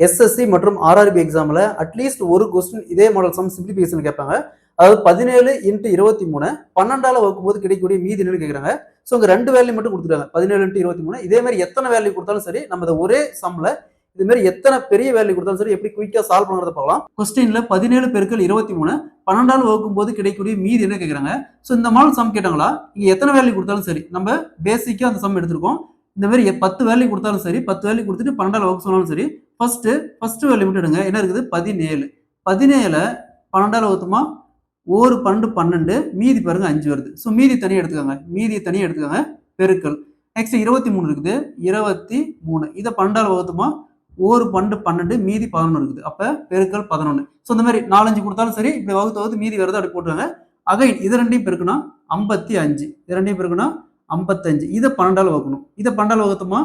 SSC மற்றும் RRB எக்ஸாம்ல at least ஒரு கொஸ்டின் இதே மாடல் சம் சிம்பிளிஃபிகேஷன் கேட்பாங்க. அதாவது 17 × 23 12ஆல வகுக்கும்போது கிடைக்கக்கூடிய மீதி என்னன்னு கேட்குறாங்க. ஸோ இங்க 2 வேல்யூ மட்டும் கொடுத்துருக்காங்க. 17 × 23 இதே மாதிரி எத்தனை வேல்யூ கொடுத்தாலும் சரி நம்ம இந்த ஒரே சம்ல இது மாதிரி எத்தனை பெரிய வேல்யூ கொடுத்தாலும் சரி எப்படி குயிக்கா சால்வ் பண்ணுறத பார்க்கலாம். கொஸ்டின்ல 17 × 23 12ஆல வகுக்கும்போது கிடைக்கக்கூடிய மீதி என்ன கேட்குறாங்க. ஸோ இந்த மாடல் சம் கேட்டாங்களா இங்க எத்தனை வேல்யூ கொடுத்தாலும் சரி நம்ம பேசிக்கா அந்த சம் எடுத்திருக்கோம். இந்த மாதிரி 10 வேல்யூ கொடுத்தாலும் சரி 10 வேல்யூ கொடுத்துட்டு 12ஆல வகுக்க சொன்னாலும் சரி ஃபர்ஸ்ட் வேல்யூ மட்டும் எடுங்க. என்ன இருக்குது 17 12ஆல வகுத்துமா 1 12 12 மீதி பாருங்க 5 வருது. ஸோ மீதி தனியாக எடுத்துக்காங்க. மீதி தனியாக எடுத்துக்காங்க பெருக்கல். நெக்ஸ்ட் 23 இருக்குது 23 இதை 12ஆல வகுத்துமா 1 12 12 மீதி 11 இருக்குது. அப்ப பெருக்கல் 11. ஸோ இந்த மாதிரி 4 5 கொடுத்தாலும் சரி இப்படி வகுத்து மீதி வருது அப்படி போட்டுருங்க. அகைன் இது ரெண்டையும் பெருக்கணும் 55 இது ரெண்டையும் பெருக்கணும் 55 இதை 12ஆல வகுக்கணும். இதை 12ஆல வகுத்துமா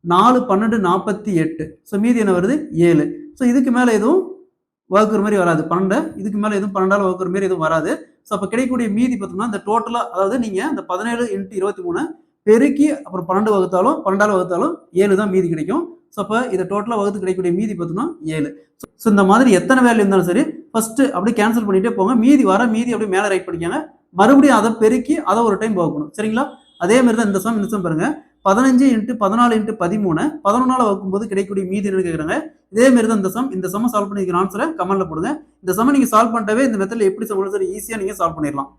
4 12 48. ஸோ மீதி என்ன வருது 7. ஸோ இதுக்கு மேல எதுவும் வகுக்கிற மாதிரி வராது. 12 இதுக்கு மேல எதுவும் 12ஆல வகுக்கிற மாதிரி எதுவும் வராது. ஸோ அப்போ கிடைக்கக்கூடிய மீதி பார்த்தோம்னா இந்த டோட்டலா அதாவது நீங்க இந்த 17 × 23 பெருக்கி அப்புறம் 12 வகுத்தாலும் 12ஆல வகுத்தாலும் 7 தான் மீதி கிடைக்கும். ஸோ அப்போ இதை டோட்டலா வகுத்து கிடைக்கக்கூடிய மீதி பார்த்தோம்னா 7. ஸோ இந்த மாதிரி எத்தனை வேல்யூ இருந்தாலும் சரி ஃபர்ஸ்ட் அப்படியே கேன்சல் பண்ணிட்டே போங்க. மீதி அப்படியே மேலே ரைட் பண்ணிக்காங்க. மறுபடியும் அதை பெருக்கி அதை ஒரு டைம் வகுக்கணும். சரிங்களா? அதே மாதிரி தான் இந்த சம் பாருங்க 15 × 14 × 13 11ஆல வகுக்கும்போது கிடைக்கக்கூடிய மீதி என்ன கேட்குறாங்க. இதே மாதிரி தான் இந்த சம் சால்வ் பண்ணிக்கிற ஆன்சரை கமெண்ட்ல போடுங்க. இந்த சம் நீங்க சால்வ் பண்ணிட்டவே இந்த மெத்தட்ல எப்படி ஈஸியா நீங்க சால்வ் பண்ணிடலாம்.